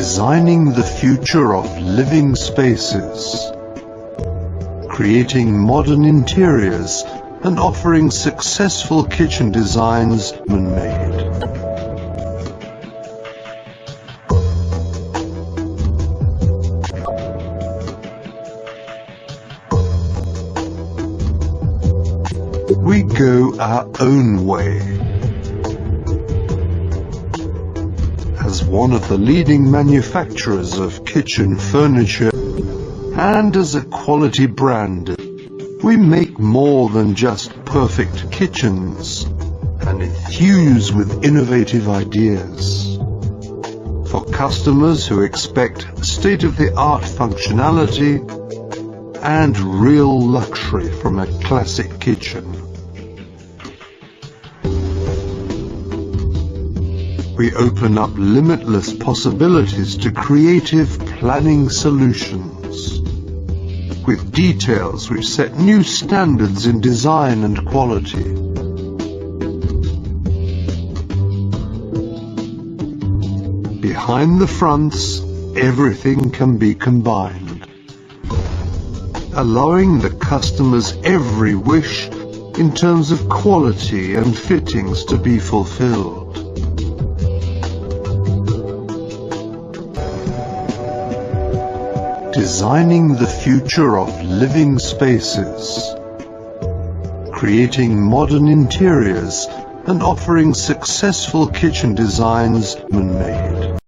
Designing the future of living spaces, creating modern interiors and offering successful kitchen designs man-made. We go our own way. As one of the leading manufacturers of kitchen furniture and as a quality brand, we make more than just perfect kitchens and enthuse with innovative ideas. For customers who expect state-of-the-art functionality and real luxury from a classic kitchen. We open up limitless possibilities to creative planning solutions, with details which set new standards in design and quality. Behind the fronts, everything can be combined, allowing the customer's every wish in terms of quality and fittings to be fulfilled. Designing the future of living spaces, creating modern interiors and offering successful kitchen designs man-made.